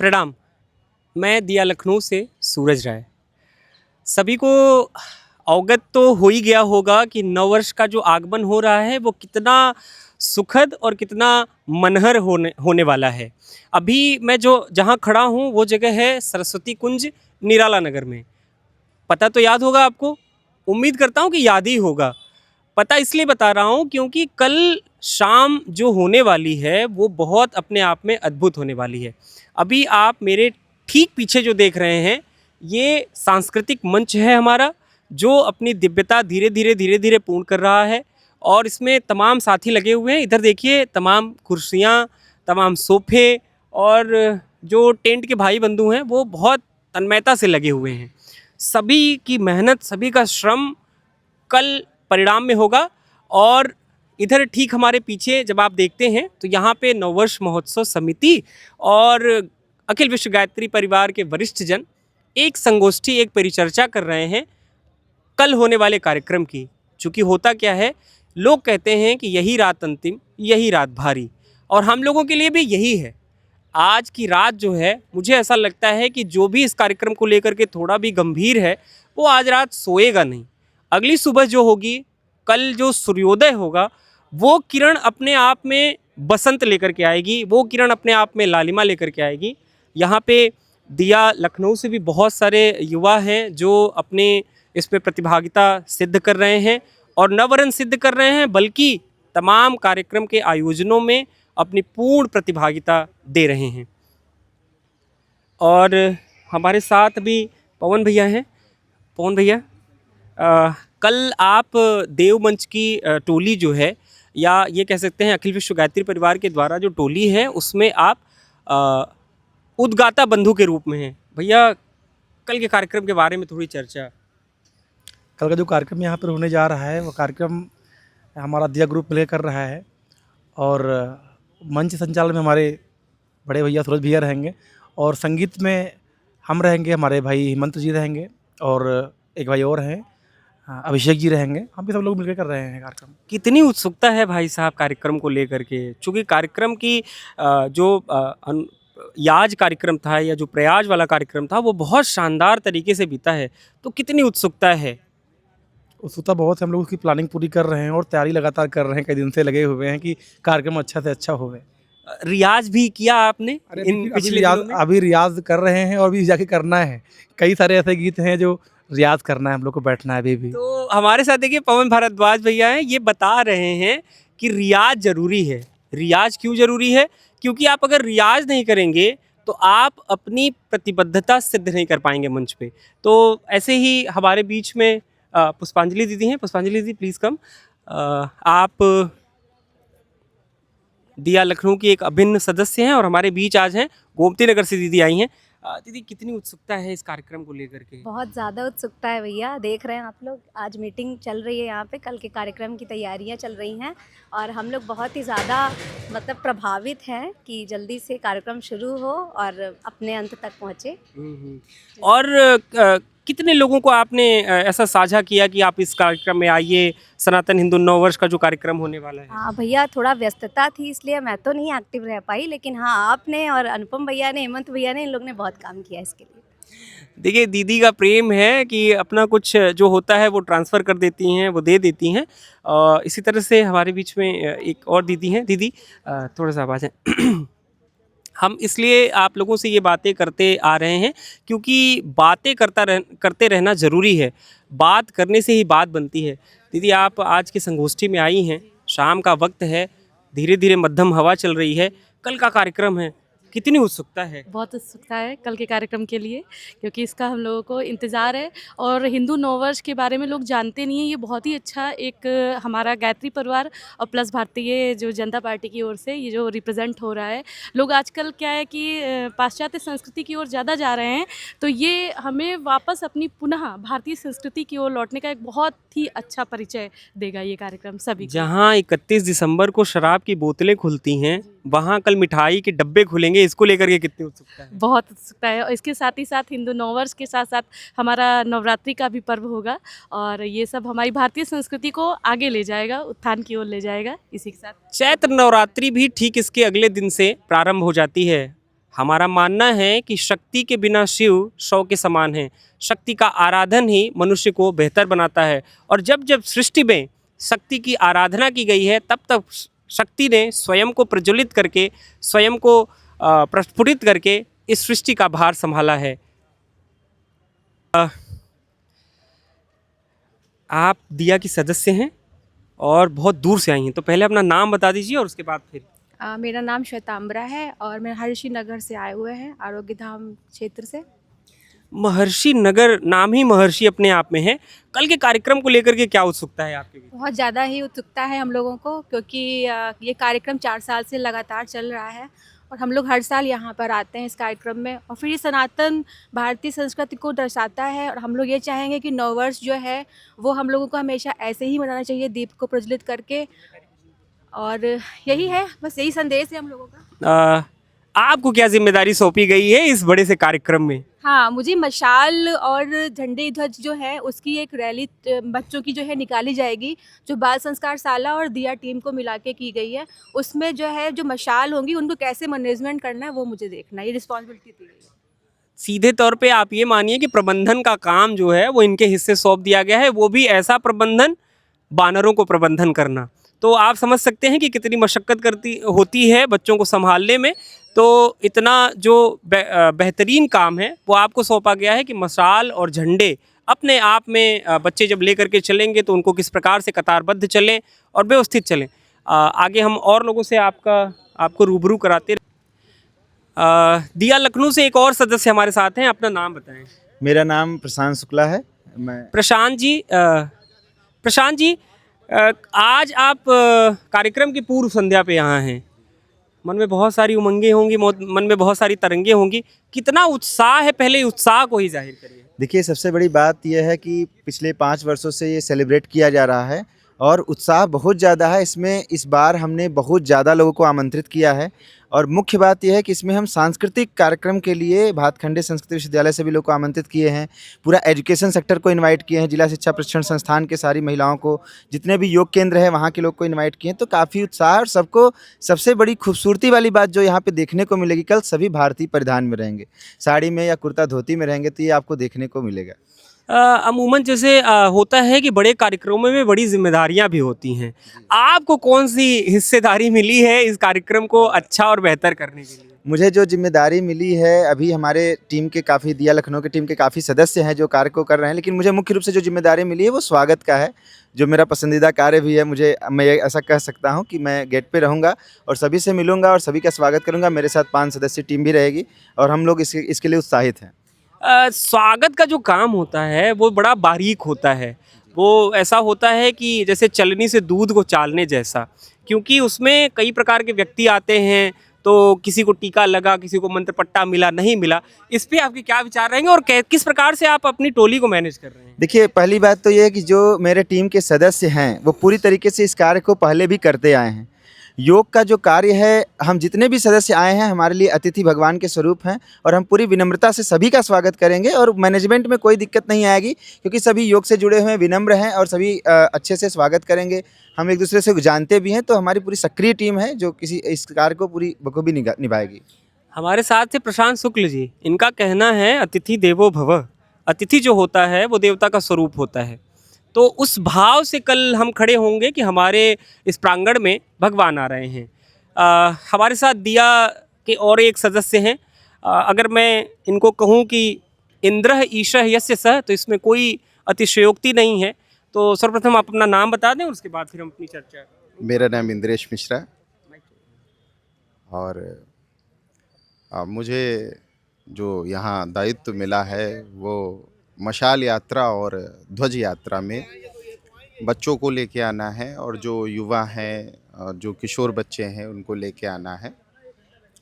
प्रणाम। मैं दिया लखनऊ से सूरज राय। सभी को अवगत तो हो ही गया होगा कि नववर्ष का जो आगमन हो रहा है वो कितना सुखद और कितना मनहर होने वाला है। अभी मैं जो जहाँ खड़ा हूँ वो जगह है सरस्वती कुंज, निराला नगर में। पता तो याद होगा आपको, उम्मीद करता हूँ कि याद ही होगा। पता इसलिए बता रहा हूँ क्योंकि कल शाम जो होने वाली है वो बहुत अपने आप में अद्भुत होने वाली है। अभी आप मेरे ठीक पीछे जो देख रहे हैं ये सांस्कृतिक मंच है हमारा, जो अपनी दिव्यता धीरे धीरे पूर्ण कर रहा है और इसमें तमाम साथी लगे हुए हैं। इधर देखिए, तमाम कुर्सियाँ, तमाम सोफे और जो टेंट के भाई बंधु हैं वो बहुत तन्मयता से लगे हुए हैं। सभी की मेहनत, सभी का श्रम कल परिणाम में होगा। और इधर ठीक हमारे पीछे जब आप देखते हैं तो यहाँ पे नववर्ष महोत्सव समिति और अखिल विश्व गायत्री परिवार के वरिष्ठ जन एक संगोष्ठी, एक परिचर्चा कर रहे हैं कल होने वाले कार्यक्रम की। चूँकि होता क्या है, लोग कहते हैं कि यही रात अंतिम, यही रात भारी, और हम लोगों के लिए भी यही है। आज की रात जो है, मुझे ऐसा लगता है कि जो भी इस कार्यक्रम को लेकर के थोड़ा भी गंभीर है वो आज रात सोएगा नहीं। अगली सुबह जो होगी, कल जो सूर्योदय होगा, वो किरण अपने आप में बसंत लेकर के आएगी, वो किरण अपने आप में लालिमा लेकर के आएगी। यहाँ पे दिया लखनऊ से भी बहुत सारे युवा हैं जो अपने इसमें प्रतिभागिता सिद्ध कर रहे हैं और नवरन सिद्ध कर रहे हैं, बल्कि तमाम कार्यक्रम के आयोजनों में अपनी पूर्ण प्रतिभागिता दे रहे हैं। और हमारे साथ भी पवन भैया हैं। पवन भैया, कल आप देवमंच की टोली जो है, या ये कह सकते हैं अखिल विश्व गायत्री परिवार के द्वारा जो टोली है, उसमें आप उद्गाता बंधु के रूप में हैं। भैया, कल के कार्यक्रम के बारे में थोड़ी चर्चा। कल का जो कार्यक्रम यहाँ पर होने जा रहा है वो कार्यक्रम हमारा दिया ग्रुप मिलकर कर रहा है और मंच संचालन में हमारे बड़े भैया सूरज भैया रहेंगे और संगीत में हम रहेंगे, हमारे भाई हेमंत जी रहेंगे और एक भाई और हैं, अभिषेक जी रहेंगे। हम भी सब लोग मिलकर कर रहे हैं कार्यक्रम। कितनी उत्सुकता है भाई साहब कार्यक्रम को लेकर के, चूँकि कार्यक्रम की जो याज कार्यक्रम था या जो प्रयाज वाला कार्यक्रम था वो बहुत शानदार तरीके से बीता है, तो कितनी उत्सुकता है? उत्सुकता बहुत है। हम लोग उसकी प्लानिंग पूरी कर रहे हैं और तैयारी लगातार कर रहे हैं, कई दिन से लगे हुए हैं कि कार्यक्रम अच्छा से अच्छा होवे। रियाज भी किया आपने इन पिछले दिनों में? अभी रियाज कर रहे हैं और भी जाके करना है। कई सारे ऐसे गीत हैं जो रियाज करना है, हम लोग को बैठना है अभी भी। तो हमारे साथ देखिए पवन भारद्वाज भैया हैं, ये बता रहे हैं कि रियाज ज़रूरी है। रियाज क्यों ज़रूरी है? क्योंकि आप अगर रियाज नहीं करेंगे तो आप अपनी प्रतिबद्धता सिद्ध नहीं कर पाएंगे मंच पे। तो ऐसे ही हमारे बीच में पुष्पांजलि दीदी हैं। पुष्पांजलि दीदी, प्लीज़ कम। आप दिया लखनऊ की एक अभिन्न सदस्य हैं और हमारे बीच आज हैं गोमती नगर से दीदी आई हैं। दीदी, कितनी उत्सुकता है इस कार्यक्रम को लेकर के? बहुत ज़्यादा उत्सुकता है भैया। देख रहे हैं आप लोग, आज मीटिंग चल रही है यहाँ पे, कल के कार्यक्रम की तैयारियाँ चल रही हैं और हम लोग बहुत ही ज़्यादा मतलब प्रभावित हैं कि जल्दी से कार्यक्रम शुरू हो और अपने अंत तक पहुँचे। और कितने लोगों को आपने ऐसा साझा किया कि आप इस कार्यक्रम में आइए, सनातन हिंदू नववर्ष का जो कार्यक्रम होने वाला है? हाँ भैया, थोड़ा व्यस्तता थी इसलिए मैं तो नहीं एक्टिव रह पाई, लेकिन हाँ, आपने और अनुपम भैया ने, हेमंत भैया ने, इन लोग ने बहुत काम किया इसके लिए। देखिए, दीदी का प्रेम है कि अपना कुछ जो होता है वो ट्रांसफ़र कर देती हैं, वो दे देती हैं। इसी तरह से हमारे बीच में एक और दीदी हैं। दीदी, थोड़ा सा आवाज़ है। हम इसलिए आप लोगों से ये बातें करते आ रहे हैं क्योंकि बातें करते रहना ज़रूरी है। बात करने से ही बात बनती है। दीदी, आप आज की संगोष्ठी में आई हैं, शाम का वक्त है, धीरे धीरे मध्यम हवा चल रही है, कल का कार्यक्रम है, कितनी उत्सुकता है? बहुत उत्सुकता है कल के कार्यक्रम के लिए, क्योंकि इसका हम लोगों को इंतज़ार है और हिंदू नववर्ष के बारे में लोग जानते नहीं हैं। ये बहुत ही अच्छा एक हमारा गायत्री परिवार और प्लस भारतीय जो जनता पार्टी की ओर से ये जो रिप्रेजेंट हो रहा है। लोग आजकल क्या है कि पाश्चात्य संस्कृति की ओर ज़्यादा जा रहे हैं, तो ये हमें वापस अपनी पुनः भारतीय संस्कृति की ओर लौटने का एक बहुत ही अच्छा परिचय देगा ये कार्यक्रम सभी को। जहाँ 31 दिसंबर को शराब की बोतलें खुलती हैं, वहाँ कल मिठाई के डब्बे खुलेंगे। इसको लेकर के कितनी उत्सुकता है? बहुत उत्सुकता है और इसके साथ ही साथ हिंदू नववर्ष के साथ साथ हमारा नवरात्रि का भी पर्व होगा और ये सब हमारी भारतीय संस्कृति को आगे ले जाएगा, उत्थान की ओर ले जाएगा। इसी के साथ चैत्र नवरात्रि भी ठीक इसके अगले दिन से प्रारंभ हो जाती है। हमारा मानना है कि शक्ति के बिना शिव शव के समान है। शक्ति का आराधन ही मनुष्य को बेहतर बनाता है। और जब जब सृष्टि में शक्ति की आराधना की गई है, तब तब शक्ति ने स्वयं को प्रज्वलित करके, स्वयं को प्रस्फुटित करके इस सृष्टि का भार संभाला है। आप दिया की सदस्य हैं और बहुत दूर से आई हैं, तो पहले अपना नाम बता दीजिए और उसके बाद फिर। मेरा नाम श्वेतांबरा है और मैं हर्षि नगर से आए हुए हैं, आरोग्य धाम क्षेत्र से। महर्षि नगर, नाम ही महर्षि अपने आप में है। कल के कार्यक्रम को लेकर के क्या उत्सुकता है आपके बीच? बहुत ज़्यादा ही उत्सुकता है हम लोगों को, क्योंकि ये कार्यक्रम 4 साल से लगातार चल रहा है और हम लोग हर साल यहाँ पर आते हैं इस कार्यक्रम में, और फिर ये सनातन भारतीय संस्कृति को दर्शाता है। और हम लोग ये चाहेंगे कि नववर्ष जो है वो हम लोगों को हमेशा ऐसे ही मनाना चाहिए, दीप को प्रज्वलित करके। और यही है, बस यही संदेश है हम लोगों का। आपको क्या जिम्मेदारी सौंपी गई है इस बड़े से कार्यक्रम में? हाँ, मुझे मशाल और झंडे ध्वज जो है उसकी एक रैली बच्चों की जो है निकाली जाएगी, जो बाल संस्कार शाला और दिया टीम को मिला के की गई है। उसमें जो है जो मशाल होंगी उनको कैसे मैनेजमेंट करना है वो मुझे देखना है, ये रिस्पॉन्सिबिलिटी दी गई है। सीधे तौर पे आप ये मानिए कि प्रबंधन का काम जो है वो इनके हिस्से सौंप दिया गया है, वो भी ऐसा प्रबंधन, बानरों को प्रबंधन करना। तो आप समझ सकते हैं कि कितनी मशक्क़त होती है बच्चों को संभालने में। तो इतना जो बेहतरीन काम है वो आपको सौंपा गया है कि मशाल और झंडे अपने आप में बच्चे जब लेकर के चलेंगे तो उनको किस प्रकार से कतारबद्ध चलें और व्यवस्थित चलें। आगे हम और लोगों से आपको रूबरू कराते। दिया लखनऊ से एक और सदस्य हमारे साथ हैं, अपना नाम बताएं। मेरा नाम प्रशांत शुक्ला है। मैं प्रशांत जी, आज आप कार्यक्रम की पूर्व संध्या पे यहाँ हैं। मन में बहुत सारी उमंगें होंगी, मन में बहुत सारी तरंगें होंगी। कितना उत्साह है, पहले उत्साह को ही जाहिर करिए। देखिए, सबसे बड़ी बात यह है कि पिछले 5 वर्षों से ये सेलिब्रेट किया जा रहा है और उत्साह बहुत ज़्यादा है इसमें। इस बार हमने बहुत ज़्यादा लोगों को आमंत्रित किया है और मुख्य बात यह है कि इसमें हम सांस्कृतिक कार्यक्रम के लिए भातखंडे संस्कृत विश्वविद्यालय से भी लोग को आमंत्रित किए हैं। पूरा एजुकेशन सेक्टर को इनवाइट किए हैं, जिला शिक्षा प्रशिक्षण संस्थान के सारी महिलाओं को, जितने भी योग केंद्र हैं वहाँ के लोग को इनवाइट किए हैं। तो काफ़ी उत्साह, और सबको सबसे बड़ी खूबसूरती वाली बात जो यहाँ पे देखने को मिलेगी, कल सभी भारतीय परिधान में रहेंगे, साड़ी में या कुर्ता धोती में रहेंगे, तो ये आपको देखने को मिलेगा। अमूमन जैसे होता है कि बड़े कार्यक्रमों में बड़ी जिम्मेदारियां भी होती हैं। आपको कौन सी हिस्सेदारी मिली है इस कार्यक्रम को अच्छा और बेहतर करने के लिए? मुझे जो जिम्मेदारी मिली है, अभी हमारे टीम के काफ़ी, दिया लखनऊ के टीम के काफ़ी सदस्य हैं जो कार्य को कर रहे हैं, लेकिन मुझे मुख्य रूप से जो जिम्मेदारी मिली है वो स्वागत का है, जो मेरा पसंदीदा कार्य भी है। मैं ऐसा कह सकता हूं कि मैं गेट पे रहूंगा और सभी से मिलूंगा और सभी का स्वागत करूंगा। मेरे साथ 5 सदस्य टीम भी रहेगी और हम लोग इसके लिए उत्साहित हैं। स्वागत का जो काम होता है वो बड़ा बारीक होता है। वो ऐसा होता है कि जैसे चलनी से दूध को चालने जैसा, क्योंकि उसमें कई प्रकार के व्यक्ति आते हैं। तो किसी को टीका लगा, किसी को मंत्र पट्टा मिला, नहीं मिला। इस पे आपके क्या विचार रहेंगे और किस प्रकार से आप अपनी टोली को मैनेज कर रहे हैं? देखिए, पहली बात तो ये है कि जो मेरे टीम के सदस्य हैं वो पूरी तरीके से इस कार्य को पहले भी करते आए हैं। योग का जो कार्य है, हम जितने भी सदस्य आए हैं हमारे लिए अतिथि भगवान के स्वरूप हैं और हम पूरी विनम्रता से सभी का स्वागत करेंगे और मैनेजमेंट में कोई दिक्कत नहीं आएगी, क्योंकि सभी योग से जुड़े हुए हैं, विनम्र हैं और सभी अच्छे से स्वागत करेंगे। हम एक दूसरे से जानते भी हैं, तो हमारी पूरी सक्रिय टीम है जो इस कार्य को पूरी बखूबी निभाएगी। हमारे साथ थे प्रशांत शुक्ल जी। इनका कहना है अतिथि देवो भव। अतिथि जो होता है वो देवता का स्वरूप होता है। तो उस भाव से कल हम खड़े होंगे कि हमारे इस प्रांगण में भगवान आ रहे हैं। हमारे साथ दिया के और एक सदस्य हैं। अगर मैं इनको कहूँ कि इंद्र ईशः यस्य सः, तो इसमें कोई अतिशयोक्ति नहीं है। तो सर्वप्रथम आप अपना नाम बता दें और उसके बाद फिर हम अपनी चर्चा। मेरा नाम इंद्रेश मिश्रा और मुझे जो यहाँ दायित्व मिला है वो मशाल यात्रा और ध्वज यात्रा में बच्चों को लेके आना है और जो युवा हैं, जो किशोर बच्चे हैं, उनको लेके आना है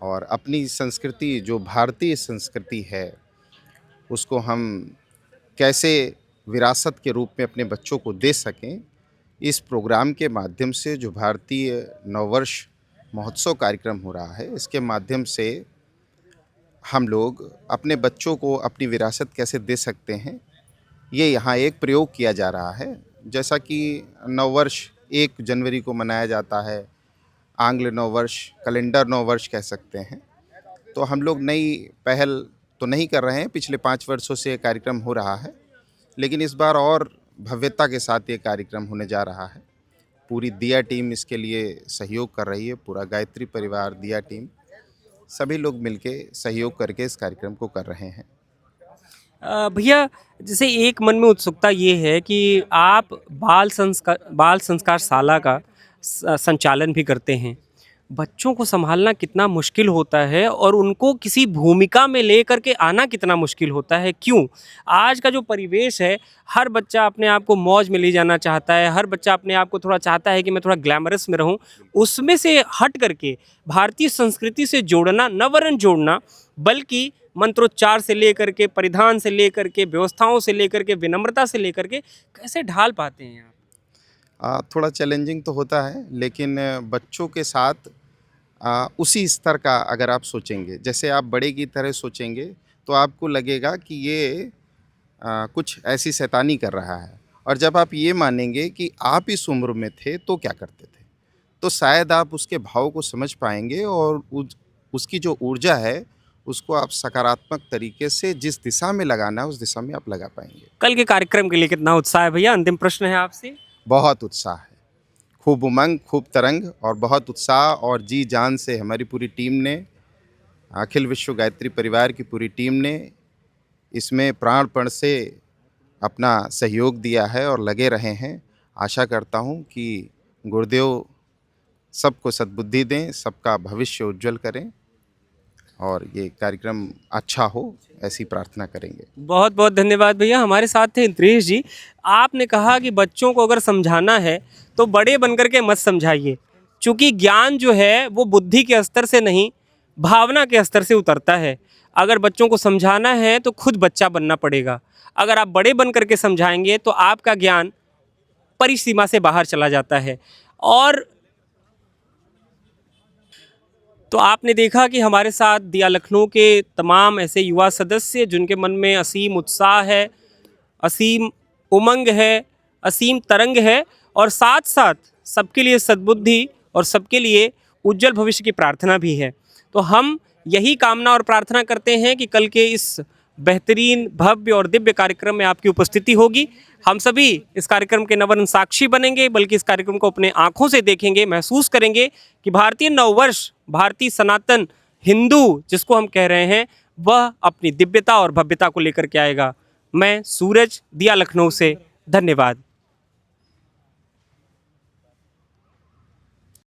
और अपनी संस्कृति, जो भारतीय संस्कृति है, उसको हम कैसे विरासत के रूप में अपने बच्चों को दे सकें। इस प्रोग्राम के माध्यम से जो भारतीय नववर्ष महोत्सव कार्यक्रम हो रहा है, इसके माध्यम से हम लोग अपने बच्चों को अपनी विरासत कैसे दे सकते हैं, ये यहाँ एक प्रयोग किया जा रहा है। जैसा कि नववर्ष 1 जनवरी को मनाया जाता है, आंग्ल नववर्ष, कैलेंडर नववर्ष कह सकते हैं, तो हम लोग नई पहल तो नहीं कर रहे हैं, पिछले 5 वर्षों से ये कार्यक्रम हो रहा है, लेकिन इस बार और भव्यता के साथ ये कार्यक्रम होने जा रहा है। पूरी दिया टीम इसके लिए सहयोग कर रही है, पूरा गायत्री परिवार, दिया टीम, सभी लोग मिलके सहयोग करके इस कार्यक्रम को कर रहे हैं। भैया, जैसे एक मन में उत्सुकता ये है कि आप बाल संस्कार शाला का संचालन भी करते हैं। बच्चों को संभालना कितना मुश्किल होता है और उनको किसी भूमिका में लेकर के आना कितना मुश्किल होता है। क्यों? आज का जो परिवेश है, हर बच्चा अपने आप को मौज में ले जाना चाहता है, हर बच्चा अपने आप को थोड़ा चाहता है कि मैं थोड़ा ग्लैमरस में रहूं। उसमें से हट करके भारतीय संस्कृति से जोड़ना, न वरन जोड़ना, बल्कि मंत्रोच्चार से लेकर के, परिधान से लेकर के, व्यवस्थाओं से लेकर के, विनम्रता से लेकर के, कैसे ढाल पाते हैं आप? थोड़ा चैलेंजिंग तो होता है, लेकिन बच्चों के साथ उसी स्तर का अगर आप सोचेंगे, जैसे आप बड़े की तरह सोचेंगे तो आपको लगेगा कि ये कुछ ऐसी शैतानी कर रहा है, और जब आप ये मानेंगे कि आप इस उम्र में थे तो क्या करते थे, तो शायद आप उसके भाव को समझ पाएंगे और उसकी जो ऊर्जा है उसको आप सकारात्मक तरीके से जिस दिशा में लगाना है उस दिशा में आप लगा पाएंगे। कल के कार्यक्रम के लिए कितना उत्साह है भैया? अंतिम प्रश्न है आपसे। बहुत उत्साह है, खूब उमंग, खूब तरंग और बहुत उत्साह, और जी जान से हमारी पूरी टीम ने, अखिल विश्व गायत्री परिवार की पूरी टीम ने इसमें प्राणपण से अपना सहयोग दिया है और लगे रहे हैं। आशा करता हूँ कि गुरुदेव सबको सद्बुद्धि दें, सबका भविष्य उज्जवल करें और ये कार्यक्रम अच्छा हो, ऐसी प्रार्थना करेंगे। बहुत बहुत धन्यवाद भैया। हमारे साथ थे इंद्रेश जी। आपने कहा कि बच्चों को अगर समझाना है तो बड़े बनकर के मत समझाइए, क्योंकि ज्ञान जो है वो बुद्धि के स्तर से नहीं, भावना के स्तर से उतरता है। अगर बच्चों को समझाना है तो खुद बच्चा बनना पड़ेगा। अगर आप बड़े बन करके समझाएंगे तो आपका ज्ञान परिसीमा से बाहर चला जाता है। और तो आपने देखा कि हमारे साथ दिया लखनऊ के तमाम ऐसे युवा सदस्य जिनके मन में असीम उत्साह है, असीम उमंग है, असीम तरंग है, और साथ साथ सबके लिए सद्बुद्धि और सबके लिए उज्जवल भविष्य की प्रार्थना भी है। तो हम यही कामना और प्रार्थना करते हैं कि कल के इस बेहतरीन, भव्य और दिव्य कार्यक्रम में आपकी उपस्थिति होगी। हम सभी इस कार्यक्रम के नवरत्न साक्षी बनेंगे, बल्कि इस कार्यक्रम को अपने आँखों से देखेंगे, महसूस करेंगे कि भारतीय नववर्ष, भारतीय सनातन हिंदू जिसको हम कह रहे हैं, वह अपनी दिव्यता और भव्यता को लेकर के आएगा। मैं सूरज, दिया लखनऊ से, धन्यवाद।